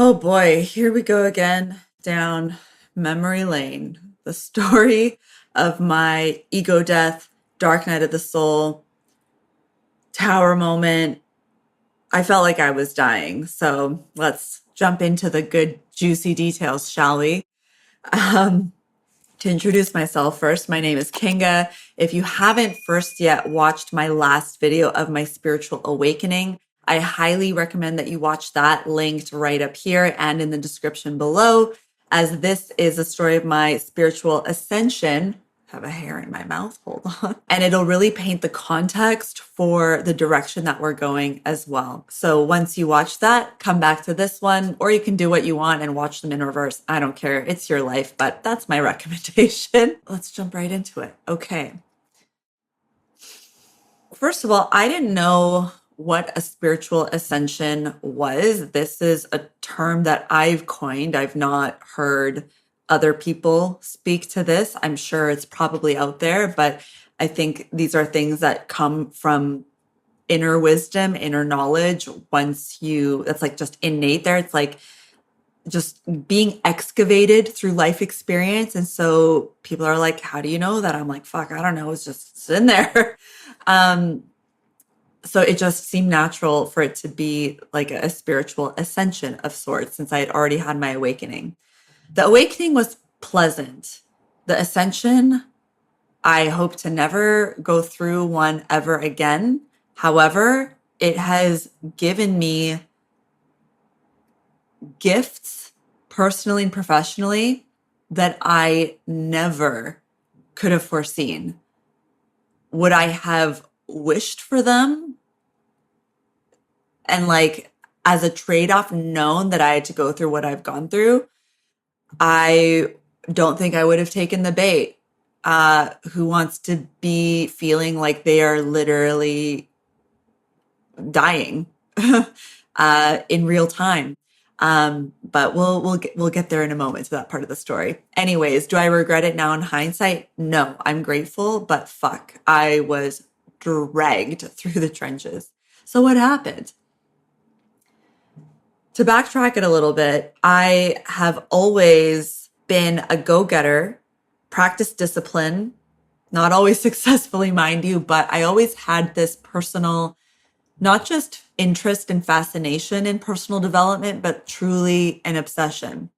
Oh boy, here we go again down memory lane. The story of my ego death, dark night of the soul, tower moment. I felt like I was dying. So let's jump into the good, juicy details, shall we? Um, to introduce myself first, my name is Kinga. If you haven't first yet watched my last video of my spiritual awakening, I highly recommend that you watch that, linked right up here and in the description below, as this is a story of my spiritual ascension. I have a hair in my mouth, hold on. And it'll really paint the context for the direction that we're going as well. So once you watch that, come back to this one, or you can do what you want and watch them in reverse. I don't care. It's your life, but that's my recommendation. Let's jump right into it. Okay. First of all, I didn't know what a spiritual ascension was. This is a term that I've coined. I've not heard other people speak to this. I'm sure it's probably out there, but I think these are things that come from inner wisdom, inner knowledge. That's like just innate there. It's like just being excavated through life experience. And so people are like, how do you know that? I'm like, fuck, I don't know. It's in there. So it just seemed natural for it to be like a spiritual ascension of sorts since I had already had my awakening. The awakening was pleasant. The ascension, I hope to never go through one ever again. However, it has given me gifts personally and professionally that I never could have foreseen. Would I have wished for them and like as a trade-off known that I had to go through what I've gone through? I don't think I would have taken the bait. Who wants to be feeling like they are literally dying in real time? But we'll get there in a moment to that part of the story. Anyways, do I regret it now in hindsight? No, I'm grateful, but fuck, I was dragged through the trenches. So what happened? To backtrack it a little bit, I have always been a go-getter, practiced discipline, not always successfully, mind you, but I always had this personal, not just interest and fascination in personal development, but truly an obsession.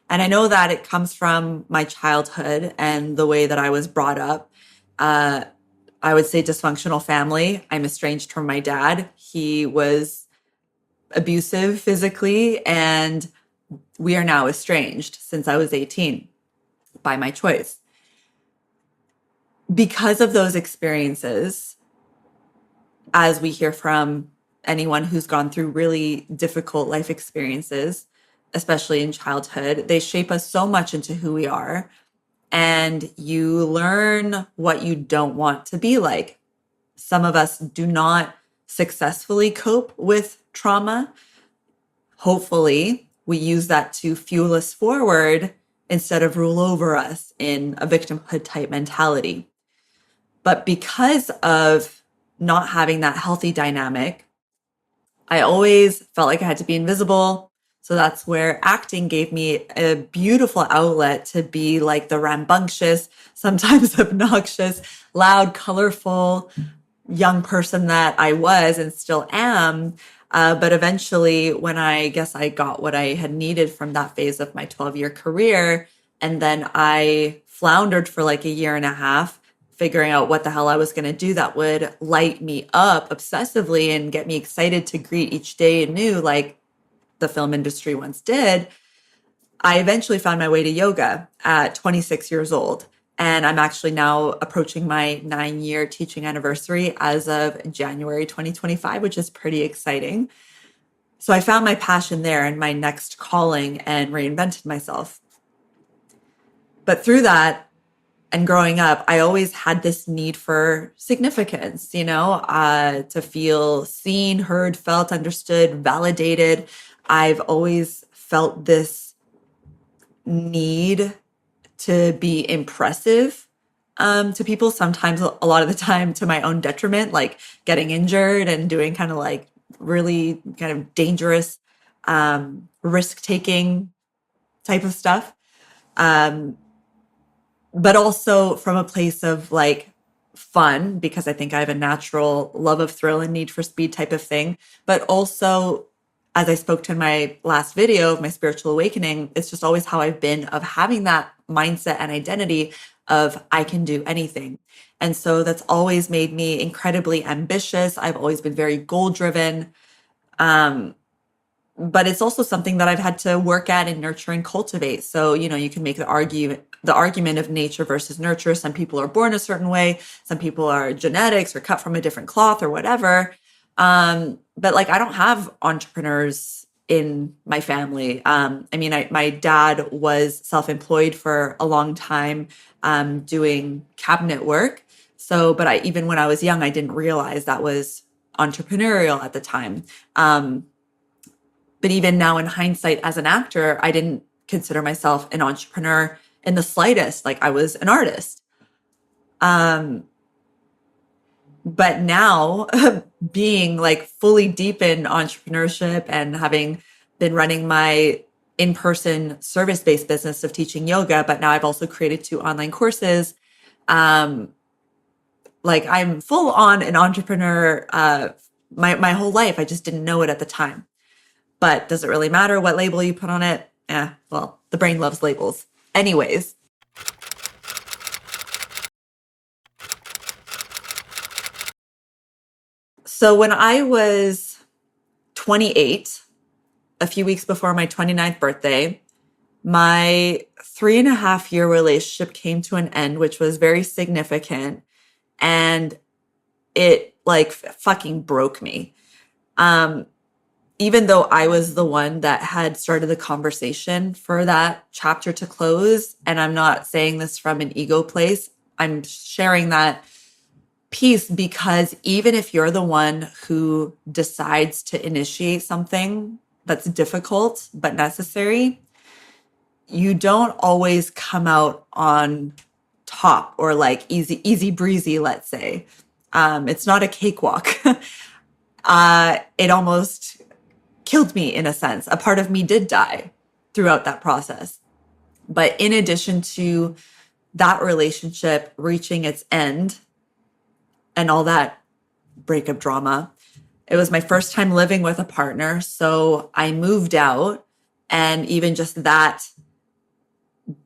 And I know that it comes from my childhood and the way that I was brought up. I would say dysfunctional family. I'm estranged from my dad. He was abusive physically, and we are now estranged since I was 18 by my choice. Because of those experiences, as we hear from anyone who's gone through really difficult life experiences, especially in childhood, they shape us so much into who we are. And you learn what you don't want to be like. Some of us do not successfully cope with trauma. Hopefully, we use that to fuel us forward instead of rule over us in a victimhood type mentality. But because of not having that healthy dynamic, I always felt like I had to be invisible. So that's where acting gave me a beautiful outlet to be like the rambunctious, sometimes obnoxious, loud, colorful young person that I was and still am. But eventually, when I guess I got what I had needed from that phase of my 12-year career, and then I floundered for like a year and a half, figuring out what the hell I was going to do that would light me up obsessively and get me excited to greet each day anew, like the film industry once did. I eventually found my way to yoga at 26 years old. And I'm actually now approaching my 9-year teaching anniversary as of January 2025, which is pretty exciting. So I found my passion there and my next calling and reinvented myself. But through that, and growing up, I always had this need for significance, to feel seen, heard, felt, understood, validated. I've always felt this need to be impressive to people, sometimes a lot of the time to my own detriment, like getting injured and doing kind of like really kind of dangerous risk-taking type of stuff. But also from a place of like fun, because I think I have a natural love of thrill and need for speed type of thing. But also, as I spoke to in my last video of my spiritual awakening, it's just always how I've been, of having that mindset and identity of I can do anything. And so that's always made me incredibly ambitious. I've always been very goal driven. But it's also something that I've had to work at and nurture and cultivate. So, you can make the argument of nature versus nurture. Some people are born a certain way. Some people are genetics or cut from a different cloth or whatever. But like, I don't have entrepreneurs in my family. My dad was self-employed for a long time, doing cabinet work. So, but even when I was young, I didn't realize that was entrepreneurial at the time. But even now in hindsight, as an actor, I didn't consider myself an entrepreneur in the slightest. Like, I was an artist. But now being like fully deep in entrepreneurship and having been running my in-person service-based business of teaching yoga, but now I've also created 2 online courses. Like, I'm full on an entrepreneur, my whole life. I just didn't know it at the time. But does it really matter what label you put on it? Well, the brain loves labels. Anyways. So when I was 28, a few weeks before my 29th birthday, my 3.5-year relationship came to an end, which was very significant. And it like fucking broke me. Even though I was the one that had started the conversation for that chapter to close, and I'm not saying this from an ego place, I'm sharing that piece because even if you're the one who decides to initiate something that's difficult but necessary, you don't always come out on top or like easy breezy, let's say. It's not a cakewalk. It almost killed me in a sense. A part of me did die throughout that process. But in addition to that relationship reaching its end and all that breakup drama, it was my first time living with a partner. So I moved out, and even just that,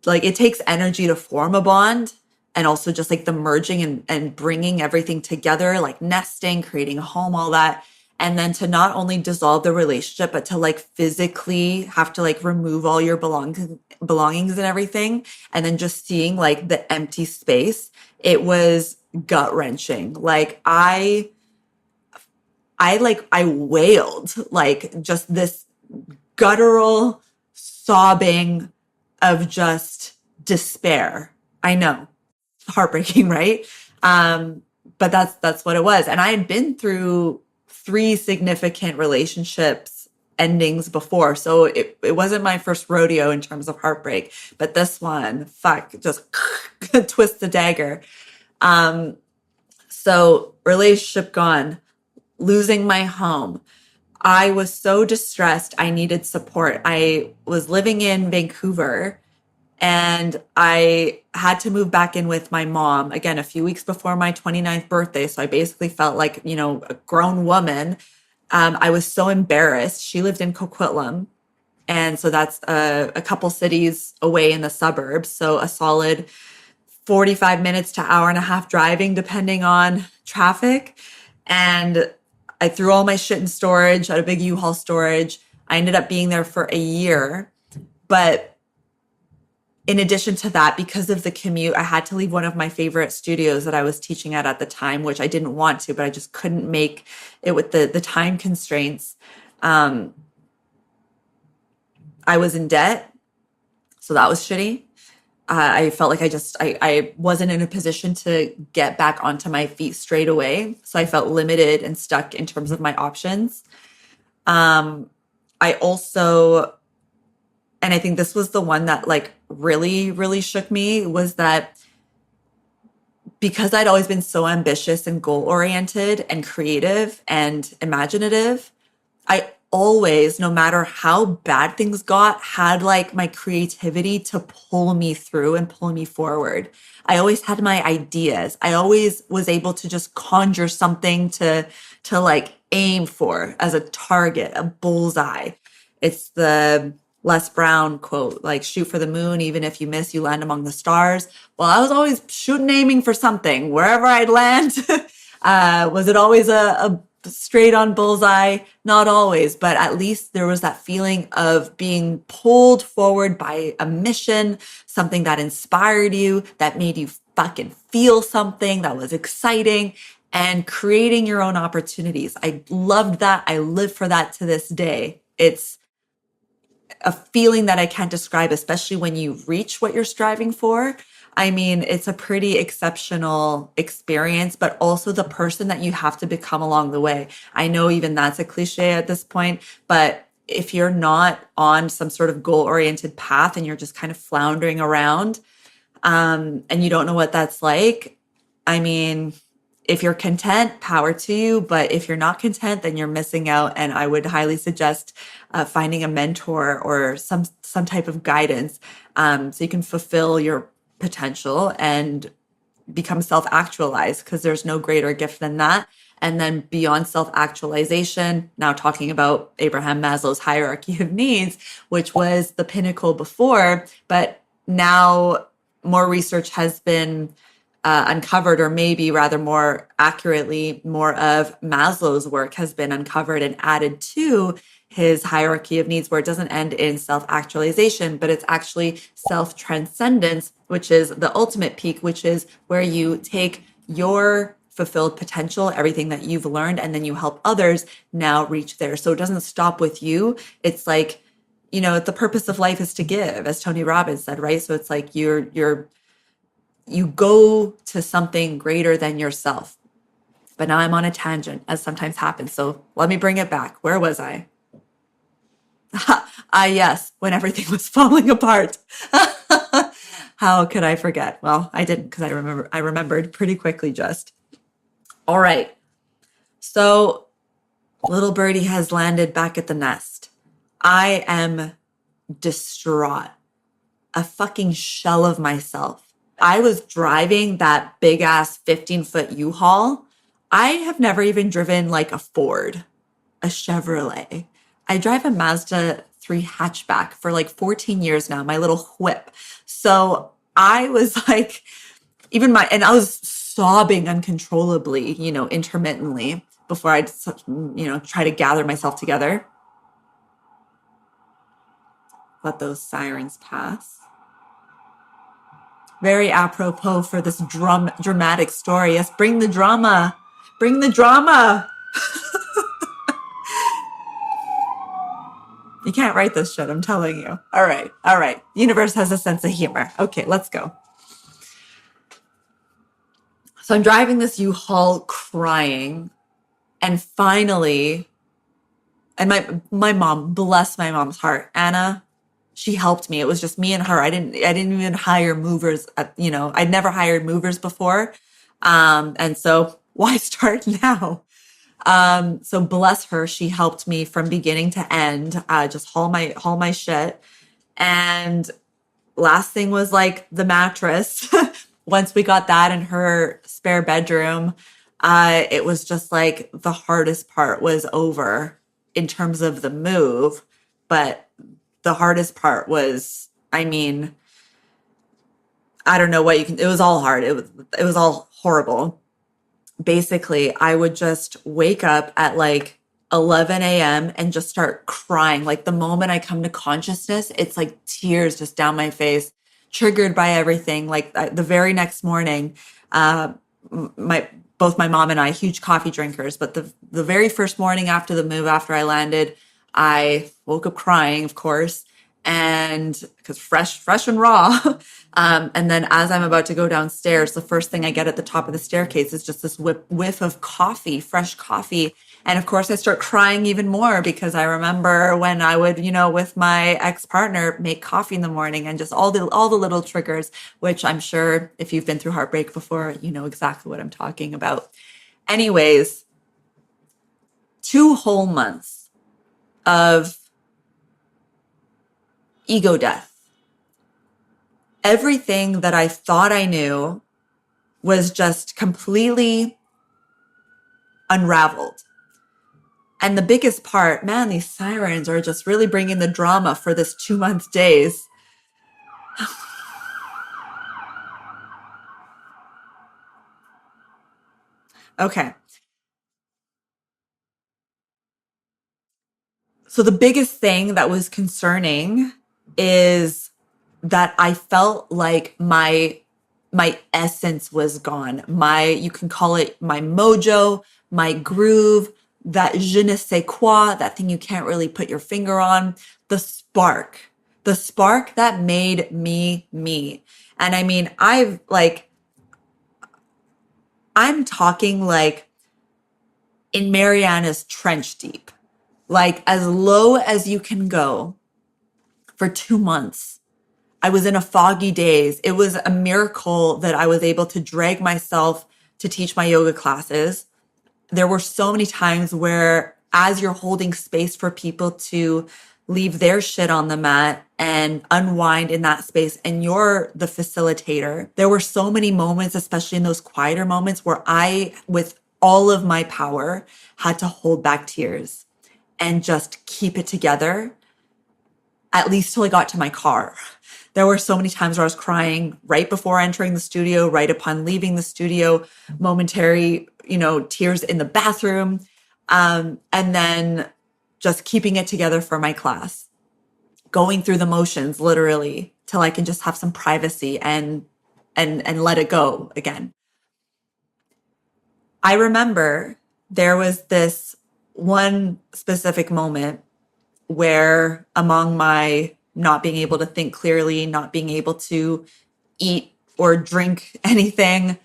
like, it takes energy to form a bond, and also just like the merging and bringing everything together, like nesting, creating a home, all that. And then to not only dissolve the relationship, but to like physically have to like remove all your belongings and everything. And then just seeing like the empty space, it was gut wrenching. Like I wailed, like just this guttural sobbing of just despair. I know, heartbreaking, right? But that's what it was. And I had been through 3 significant relationships endings before. So it wasn't my first rodeo in terms of heartbreak, but this one, just twist the dagger. So relationship gone, losing my home. I was so distressed. I needed support. I was living in Vancouver, and I had to move back in with my mom, again, a few weeks before my 29th birthday. So I basically felt like, a grown woman. I was so embarrassed. She lived in Coquitlam. And so that's a couple cities away in the suburbs. So a solid 45 minutes to hour and a half driving, depending on traffic. And I threw all my shit in storage at a big U-Haul storage. I ended up being there for a year. But in addition to that, because of the commute, I had to leave one of my favorite studios that I was teaching at the time, which I didn't want to, but I just couldn't make it with the time constraints. I was in debt, so that was shitty. I felt like I wasn't in a position to get back onto my feet straight away. So I felt limited and stuck in terms of my options. I also, and I think this was the one that like really, really shook me, was that because I'd always been so ambitious and goal oriented and creative and imaginative, I always, no matter how bad things got, had like my creativity to pull me through and pull me forward. I always had my ideas. I always was able to just conjure something to like aim for as a target, a bullseye. It's the Les Brown quote, like shoot for the moon, even if you miss, you land among the stars. Well, I was always shooting, aiming for something wherever I'd land. Was it always a straight on bullseye? Not always, but at least there was that feeling of being pulled forward by a mission, something that inspired you, that made you fucking feel something that was exciting, and creating your own opportunities. I loved that. I live for that to this day. It's a feeling that I can't describe, especially when you reach what you're striving for. I mean, it's a pretty exceptional experience, but also the person that you have to become along the way. I know even that's a cliche at this point, but if you're not on some sort of goal-oriented path and you're just kind of floundering around, and you don't know what that's like, I mean, if you're content, power to you. But if you're not content, then you're missing out. And I would highly suggest finding a mentor or some type of guidance, so you can fulfill your potential and become self-actualized, because there's no greater gift than that. And then beyond self-actualization, now talking about Abraham Maslow's hierarchy of needs, which was the pinnacle before, but now more research has been uncovered, or maybe rather more accurately, more of Maslow's work has been uncovered and added to his hierarchy of needs, where it doesn't end in self-actualization, but it's actually self-transcendence, which is the ultimate peak, which is where you take your fulfilled potential, everything that you've learned, and then you help others now reach there. So it doesn't stop with you. It's like, the purpose of life is to give, as Tony Robbins said, right? So it's like you go to something greater than yourself. But now I'm on a tangent, as sometimes happens. So let me bring it back. Where was I? Yes, when everything was falling apart. How could I forget? Well, I didn't, because I remembered pretty quickly just. All right. So little birdie has landed back at the nest. I am distraught. A fucking shell of myself. I was driving that big ass 15-foot U-Haul. I have never even driven like a Ford, a Chevrolet. I drive a Mazda 3 hatchback for like 14 years now, my little whip. So I was like, and I was sobbing uncontrollably, intermittently before I'd, try to gather myself together. Let those sirens pass. Very apropos for this dramatic story. Yes, bring the drama. Bring the drama. You can't write this shit, I'm telling you. All right. Universe has a sense of humor. Okay, let's go. So I'm driving this U-Haul crying, and finally, and my mom, bless my mom's heart, Anna, she helped me. It was just me and her. I didn't even hire movers. I'd never hired movers before. And so why start now? So bless her. She helped me from beginning to end, just haul my shit. And last thing was like the mattress. Once we got that in her spare bedroom, it was just like the hardest part was over in terms of the move. But the hardest part was, I don't know what it was all hard. It was all horrible. Basically, I would just wake up at like 11 a.m. and just start crying. Like the moment I come to consciousness, it's like tears just down my face, triggered by everything. Like the very next morning, both my mom and I, huge coffee drinkers, but the very first morning after the move, after I landed, I woke up crying, of course, and because fresh and raw. And then as I'm about to go downstairs, the first thing I get at the top of the staircase is just this whiff of coffee, fresh coffee. And of course I start crying even more, because I remember when I would, with my ex-partner, make coffee in the morning, and just all the little triggers, which I'm sure if you've been through heartbreak before, you know exactly what I'm talking about. Anyways, 2 whole months of ego death. Everything that I thought I knew was just completely unraveled. And the biggest part, man, these sirens are just really bringing the drama for this 2-month days. Okay. So the biggest thing that was concerning is that I felt like my essence was gone. You can call it my mojo, my groove, that je ne sais quoi, that thing you can't really put your finger on, the spark that made me me. And I mean, I'm talking like in Mariana's Trench deep, like as low as you can go for 2 months. I was in a foggy daze. It was a miracle that I was able to drag myself to teach my yoga classes. There were so many times where, as you're holding space for people to leave their shit on the mat and unwind in that space, and you're the facilitator, there were so many moments, especially in those quieter moments, where I, with all of my power, had to hold back tears and just keep it together, at least till I got to my car. There were so many times where I was crying right before entering the studio, right upon leaving the studio, momentary, tears in the bathroom, and then just keeping it together for my class, going through the motions literally till I can just have some privacy and let it go again. I remember there was this one specific moment where, among my not being able to think clearly, not being able to eat or drink anything,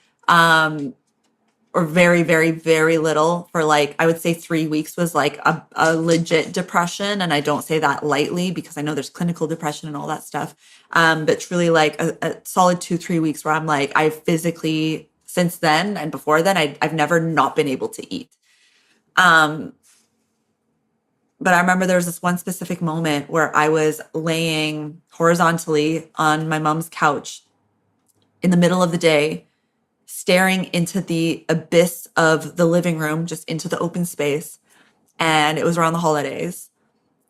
or very, very, very little for like, I would say 3 weeks was like a legit depression. And I don't say that lightly because I know there's clinical depression and all that stuff. But truly like a solid 2-3 weeks where I'm like, I physically, since then and before then, I've never not been able to eat. But I remember there was this one specific moment where I was laying horizontally on my mom's couch in the middle of the day, staring into the abyss of the living room, just into the open space. And it was around the holidays.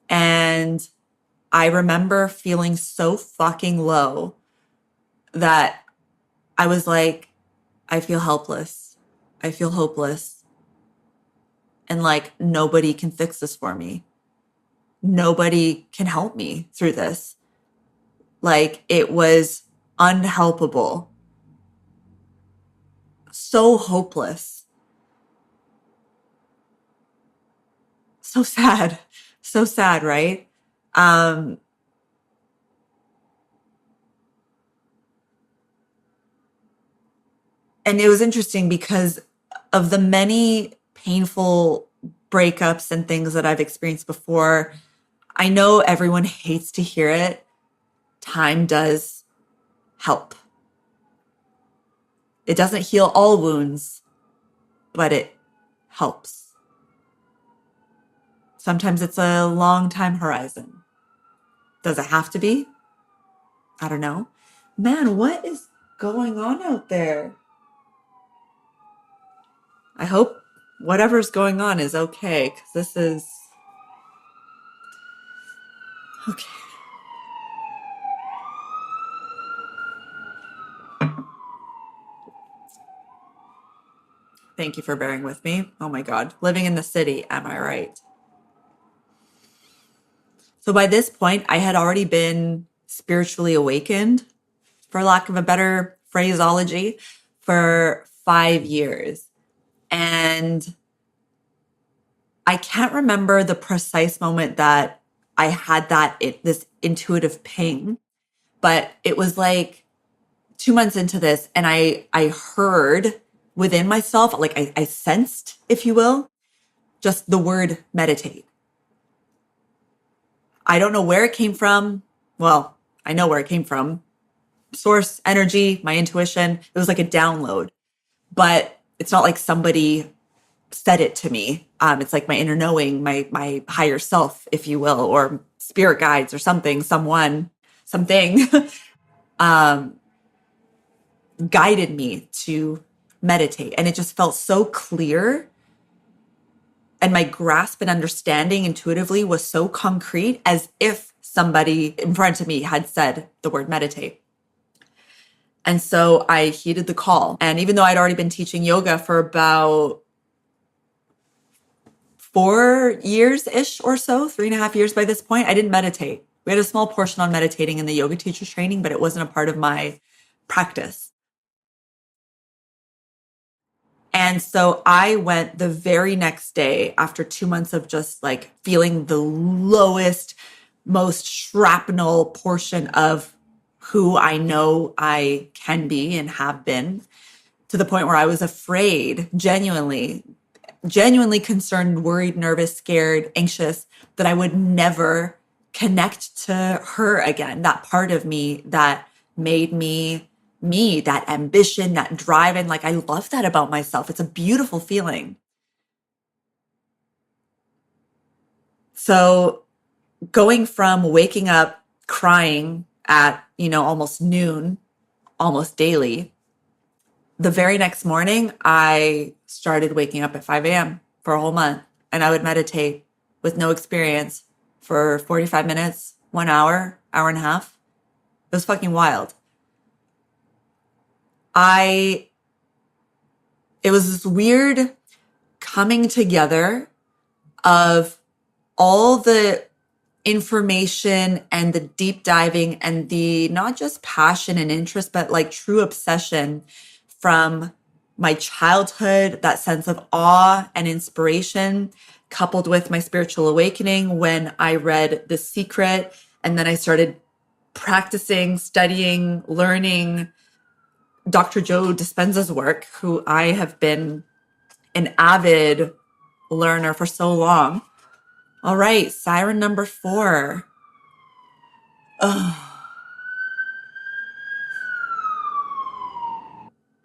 And I remember feeling so fucking low that I was like, I feel helpless. I feel hopeless. And like, nobody can fix this for me. Nobody can help me through this. Like, it was unhelpable. So hopeless. So sad. So sad, right? And it was interesting because of the many painful breakups and things that I've experienced before. I know everyone hates to hear it. Time does help. It doesn't heal all wounds, but it helps. Sometimes it's a long time horizon. Does it have to be? I don't know. Man, what is going on out there? I hope whatever's going on is okay, because this is... Okay. Thank you for bearing with me. Oh my God. Living in the city, am I right? So by this point, I had already been spiritually awakened, for lack of a better phraseology, for 5 years. And I can't remember the precise moment that I had this intuitive ping, but it was like 2 months into this, and I heard within myself, like I sensed, if you will, just the word meditate. I don't know where it came from. Well, I know where it came from. Source, energy, my intuition. It was like a download, but it's not like somebody said it to me. It's like my inner knowing, my higher self, if you will, or spirit guides or something, someone, something guided me to meditate. And it just felt so clear. And my grasp and understanding intuitively was so concrete, as if somebody in front of me had said the word meditate. And so I heeded the call. And even though I'd already been teaching yoga for about 4 years-ish or so, 3.5 years by this point, I didn't meditate. We had a small portion on meditating in the yoga teacher's training, but it wasn't a part of my practice. And so I went the very next day after 2 months of just like feeling the lowest, most shrapnel portion of who I know I can be and have been, to the point where I was afraid, genuinely concerned, worried, nervous, scared, anxious, that I would never connect to her again. That part of me that made me, that ambition, that drive. And like, I love that about myself. It's a beautiful feeling. So going from waking up crying at, almost noon, almost daily, the very next morning, I started waking up at 5 a.m. for a whole month, and I would meditate with no experience for 45 minutes, 1 hour, hour and a half. It was fucking wild. It was this weird coming together of all the information and the deep diving and the not just passion and interest, but like true obsession from my childhood, that sense of awe and inspiration, coupled with my spiritual awakening when I read The Secret. And then I started practicing, studying, learning Dr. Joe Dispenza's work, who I have been an avid learner for so long. All right, siren number 4.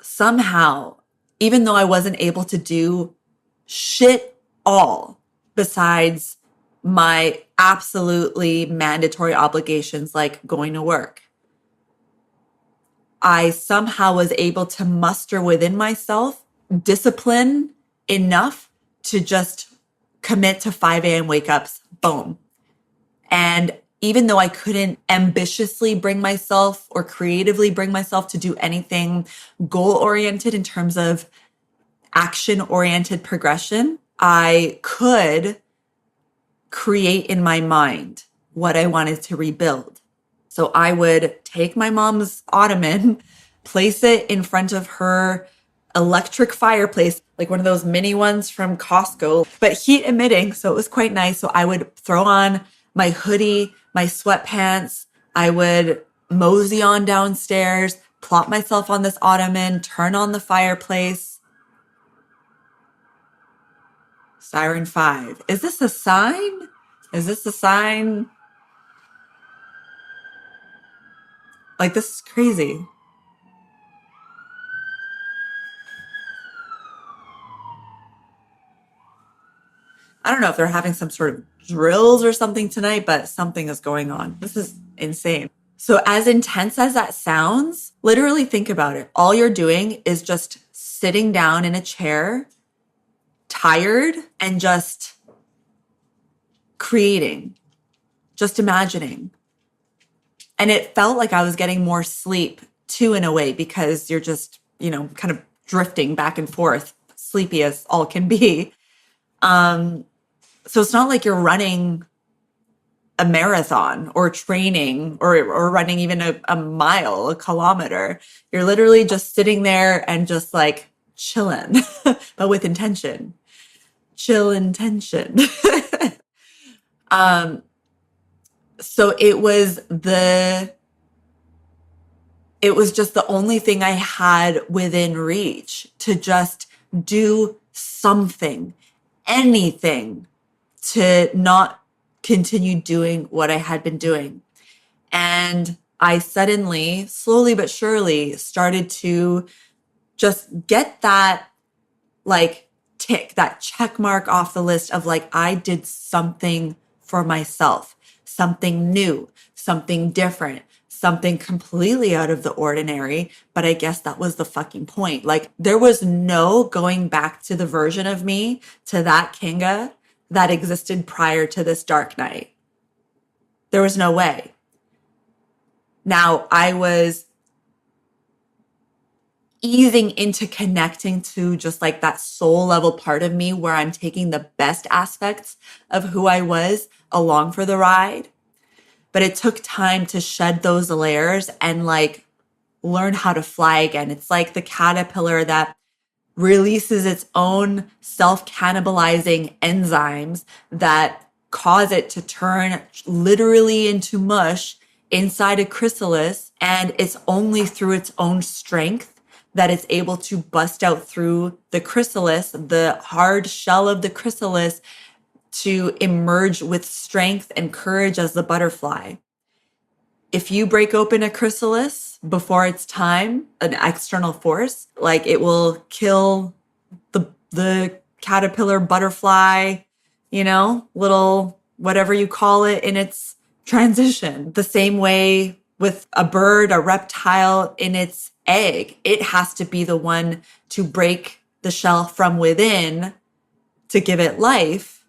Somehow, even though I wasn't able to do shit all besides my absolutely mandatory obligations like going to work, I somehow was able to muster within myself discipline enough to just commit to 5 a.m. wake ups, boom. And even though I couldn't ambitiously bring myself or creatively bring myself to do anything goal-oriented in terms of action-oriented progression, I could create in my mind what I wanted to rebuild. So I would take my mom's ottoman, place it in front of her electric fireplace, like one of those mini ones from Costco, but heat emitting. So it was quite nice. So I would throw on my hoodie, my sweatpants. I would mosey on downstairs, plop myself on this ottoman, turn on the fireplace. Siren 5. Is this a sign? Is this a sign? Like, this is crazy. I don't know if they're having some sort of drills or something tonight, but something is going on. This is insane. So as intense as that sounds, literally think about it. All you're doing is just sitting down in a chair, tired, and just creating, just imagining. And it felt like I was getting more sleep too, in a way, because you're just, kind of drifting back and forth, sleepy as all can be. So it's not like you're running a marathon or training or running even a mile, a kilometer. You're literally just sitting there and just like chilling, but with intention. Chill intention. So it was just the only thing I had within reach to just do something, anything, to not continue doing what I had been doing. And I suddenly, slowly but surely, started to just get that like tick, that check mark off the list of like, I did something for myself, something new, something different, something completely out of the ordinary. But I guess that was the fucking point. Like, there was no going back to the version of me, to that Kinga that existed prior to this dark night. There was no way. Now, I was easing into connecting to just like that soul level part of me where I'm taking the best aspects of who I was along for the ride. But it took time to shed those layers and like learn how to fly again. It's like the caterpillar that releases its own self-cannibalizing enzymes that cause it to turn literally into mush inside a chrysalis. And it's only through its own strength that it's able to bust out through the chrysalis, the hard shell of the chrysalis, to emerge with strength and courage as the butterfly. If you break open a chrysalis before it's time, an external force, like it will kill the caterpillar, butterfly, little whatever you call it in its transition. The same way with a bird, a reptile in its egg, it has to be the one to break the shell from within to give it life.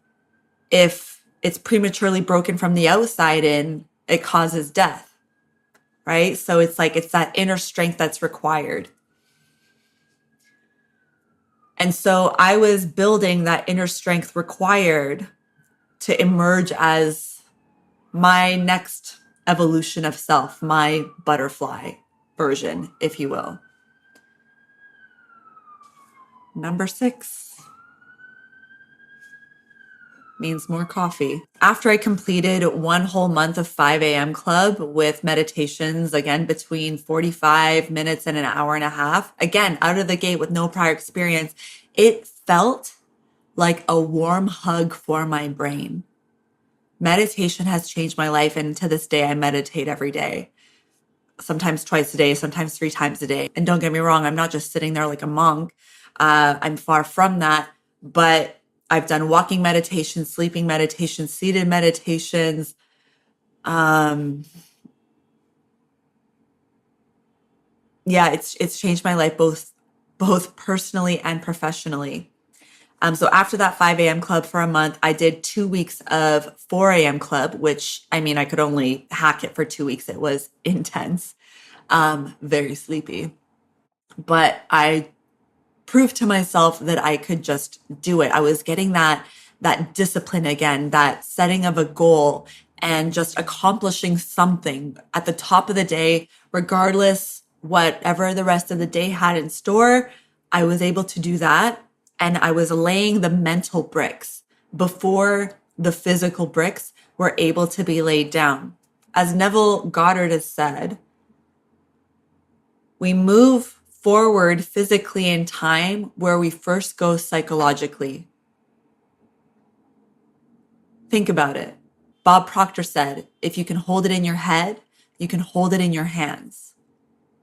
If it's prematurely broken from the outside in, it causes death, right? So it's like, it's that inner strength that's required. And so I was building that inner strength required to emerge as my next evolution of self, my butterfly version, if you will. Number 6 means more coffee. After I completed 1 whole month of 5 a.m. club with meditations, again, between 45 minutes and an hour and a half, again, out of the gate with no prior experience, it felt like a warm hug for my brain. Meditation has changed my life. And to this day, I meditate every day, sometimes twice a day, sometimes 3 times a day. And don't get me wrong, I'm not just sitting there like a monk. I'm far from that, but I've done walking meditations, sleeping meditations, seated meditations. It's changed my life both personally and professionally. So after that 5 a.m. club for a month, I did 2 weeks of 4 a.m. club, which, I could only hack it for 2 weeks. It was intense, very sleepy. But I proved to myself that I could just do it. I was getting that discipline again, that setting of a goal and just accomplishing something at the top of the day, regardless whatever the rest of the day had in store. I was able to do that. And I was laying the mental bricks before the physical bricks were able to be laid down. As Neville Goddard has said, we move forward physically in time where we first go psychologically. Think about it. Bob Proctor said, if you can hold it in your head, you can hold it in your hands.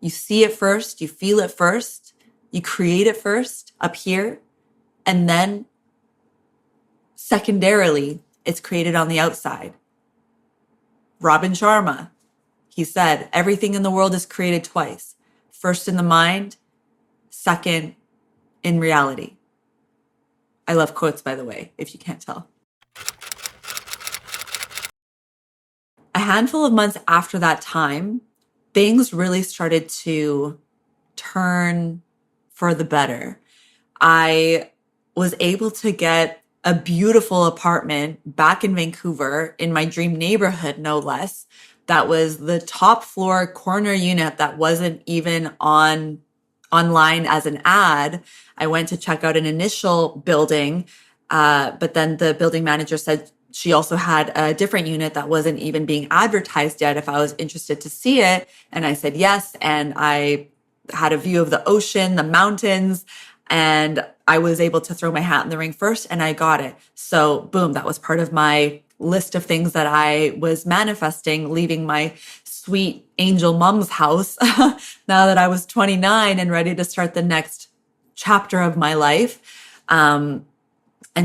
You see it first, you feel it first, you create it first up here, and then secondarily, it's created on the outside. Robin Sharma, he said, everything in the world is created twice. First in the mind, second in reality. I love quotes, by the way, if you can't tell. A handful of months after that time, things really started to turn for the better. I was able to get a beautiful apartment back in Vancouver in my dream neighborhood, no less. That was the top floor corner unit that wasn't even online as an ad. I went to check out an initial building, but then the building manager said she also had a different unit that wasn't even being advertised yet if I was interested to see it. And I said yes. And I had a view of the ocean, the mountains, and I was able to throw my hat in the ring first, and I got it. So boom, that was part of my list of things that I was manifesting, leaving my sweet angel mom's house now that I was 29 and ready to start the next chapter of my life. And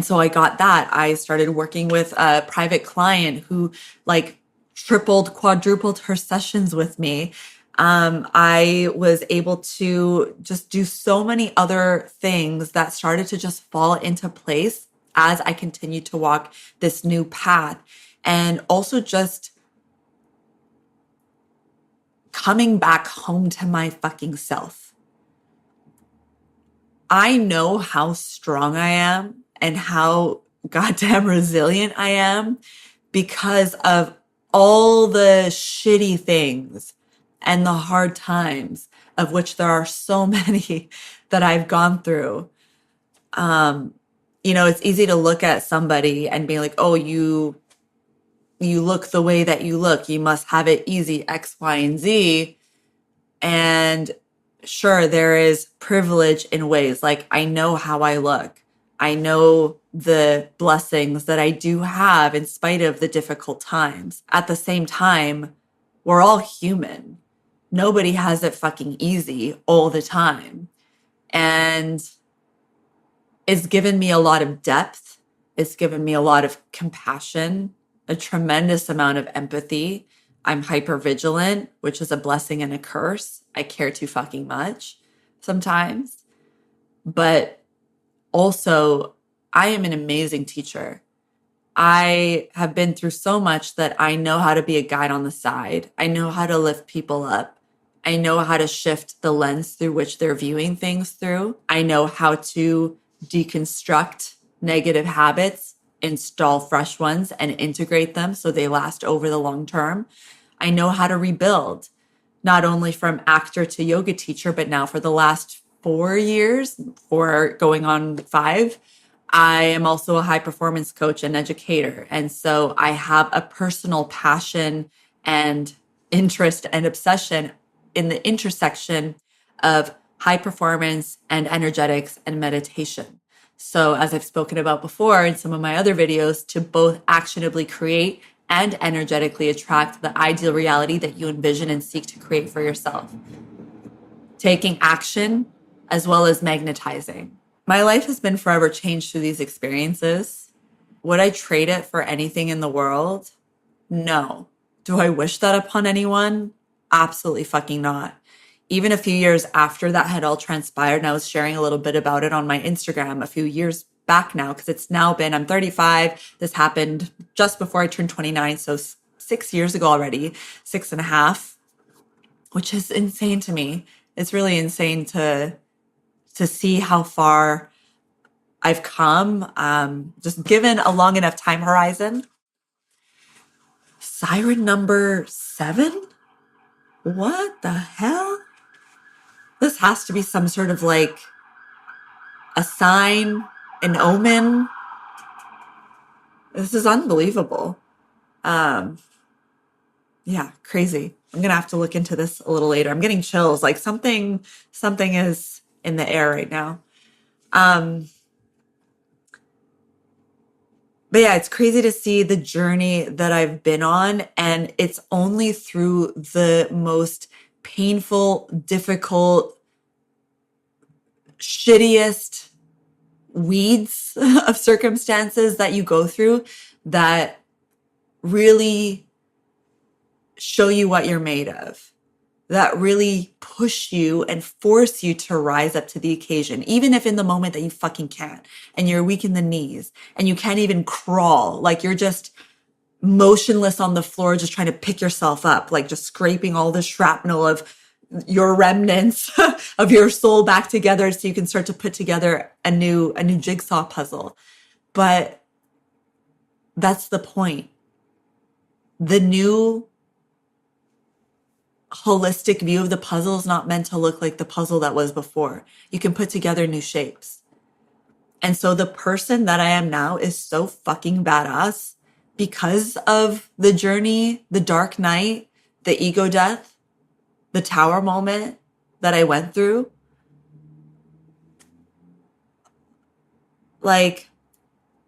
so I got that. I started working with a private client who like tripled, quadrupled her sessions with me. I was able to just do so many other things that started to just fall into place as I continued to walk this new path. And also just coming back home to my fucking self. I know how strong I am and how goddamn resilient I am because of all the shitty things and the hard times, of which there are so many that I've gone through. It's easy to look at somebody and be like, oh, you look the way that you look. You must have it easy, X, Y, and Z. And sure, there is privilege in ways like I know how I look. I know the blessings that I do have in spite of the difficult times. At the same time, we're all human. Nobody has it fucking easy all the time. And it's given me a lot of depth. It's given me a lot of compassion, a tremendous amount of empathy. I'm hyper vigilant, which is a blessing and a curse. I care too fucking much sometimes. But also, I am an amazing teacher. I have been through so much that I know how to be a guide on the side. I know how to lift people up. I know how to shift the lens through which they're viewing things through. I know how to deconstruct negative habits, install fresh ones, and integrate them so they last over the long term. I know how to rebuild, not only from actor to yoga teacher, but now for the last 4 years, for going on 5, I am also a high performance coach and educator. And so I have a personal passion and interest and obsession in the intersection of high performance and energetics and meditation. So as I've spoken about before in some of my other videos, to both actionably create and energetically attract the ideal reality that you envision and seek to create for yourself. Taking action as well as magnetizing. My life has been forever changed through these experiences. Would I trade it for anything in the world? No. Do I wish that upon anyone? Absolutely fucking not. Even a few years after that had all transpired, and I was sharing a little bit about it on my Instagram a few years back now, because it's now been, I'm 35. This happened just before I turned 29. So 6 years ago already, 6.5, which is insane to me. It's really insane to see how far I've come, just given a long enough time horizon. Siren number 7? What the hell? This has to be some sort of like a sign, an omen. This is unbelievable. Yeah, crazy. I'm going to have to look into this a little later. I'm getting chills. Like something is in the air right now. But yeah, it's crazy to see the journey that I've been on. And it's only through the most painful, difficult, shittiest weeds of circumstances that you go through that really show you what you're made of, that really push you and force you to rise up to the occasion, even if in the moment that you fucking can't, and you're weak in the knees and you can't even crawl, like you're just motionless on the floor, just trying to pick yourself up, like just scraping all the shrapnel of your remnants of your soul back together so you can start to put together a new jigsaw puzzle. But that's the point. The new holistic view of the puzzle is not meant to look like the puzzle that was before. You can put together new shapes. And so the person that I am now is so fucking badass because of the journey, the dark night, the ego death, the tower moment that I went through. Like,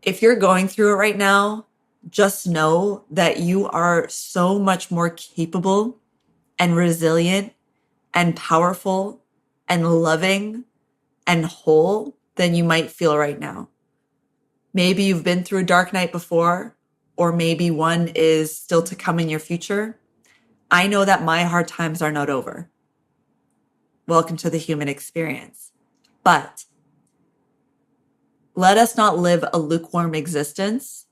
if you're going through it right now, just know that you are so much more capable and resilient and powerful and loving and whole than you might feel right now. Maybe you've been through a dark night before, or maybe one is still to come in your future. I know that my hard times are not over. Welcome to the human experience. But let us not live a lukewarm existence.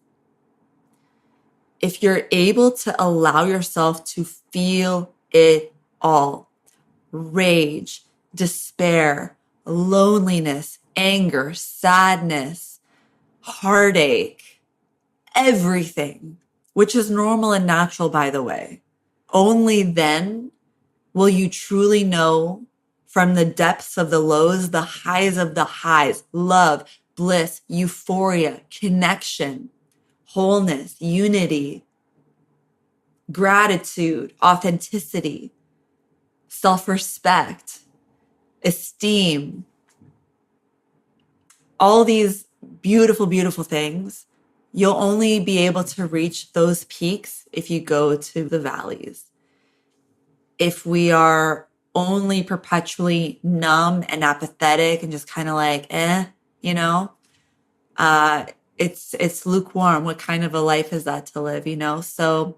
If you're able to allow yourself to feel it all, rage, despair, loneliness, anger, sadness, heartache, everything, which is normal and natural, by the way, only then will you truly know from the depths of the lows, the highs of the highs, love, bliss, euphoria, connection, wholeness, unity, gratitude, authenticity, self-respect, esteem, all these beautiful, beautiful things. You'll only be able to reach those peaks if you go to the valleys. If we are only perpetually numb and apathetic and just kind of like, you know, it's lukewarm. What kind of a life is that to live, you know? So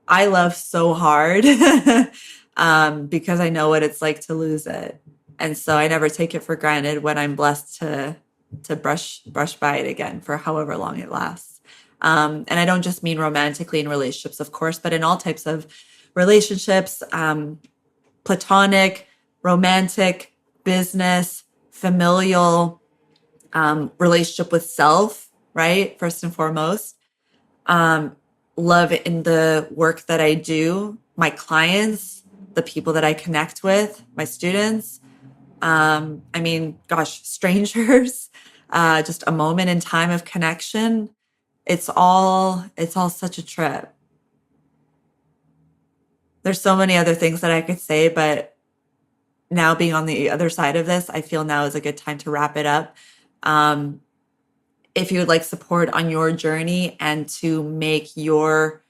I love so hard because I know what it's like to lose it. And so I never take it for granted when I'm blessed to brush by it again for however long it lasts. And I don't just mean romantically in relationships, of course, but in all types of relationships, platonic, romantic, business, familial, relationship with self, right? First and foremost. Love in the work that I do, my clients, the people that I connect with, my students. I mean, gosh, strangers, just a moment in time of connection. It's all such a trip. There's so many other things that I could say, but now being on the other side of this, I feel now is a good time to wrap it up. If you would like support on your journey and to make your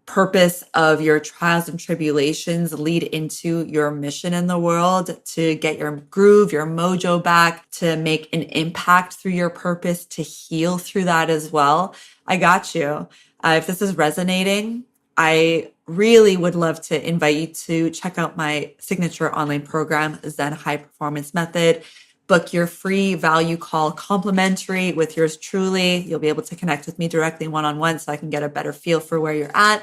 purpose of your trials and tribulations lead into your mission in the world, to get your groove, your mojo back, to make an impact through your purpose, to heal through that as well, I got you. If this is resonating, I really would love to invite you to check out my signature online program, Zen High Performance Method. Book your free value call complimentary with yours truly. You'll be able to connect with me directly one-on-one so I can get a better feel for where you're at,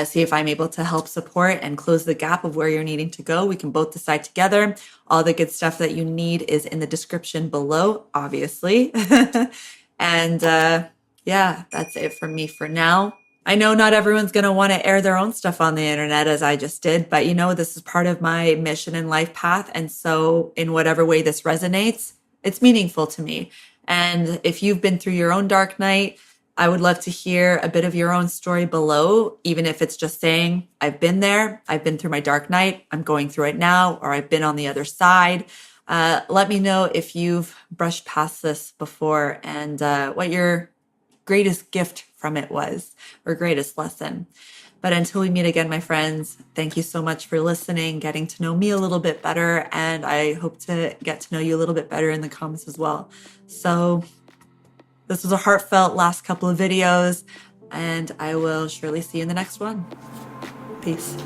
see if I'm able to help support and close the gap of where you're needing to go. We can both decide together. All the good stuff that you need is in the description below, obviously. And yeah, that's it from me for now. I know not everyone's going to want to air their own stuff on the internet as I just did, but you know, this is part of my mission and life path. And so in whatever way this resonates, it's meaningful to me. And if you've been through your own dark night, I would love to hear a bit of your own story below, even if it's just saying, I've been there, I've been through my dark night, I'm going through it now, or I've been on the other side. Let me know if you've brushed past this before and what your greatest gift from it was, or greatest lesson. But until we meet again, my friends, thank you so much for listening, getting to know me a little bit better, and I hope to get to know you a little bit better in the comments as well. So this was a heartfelt last couple of videos, and I will surely see you in the next one. Peace.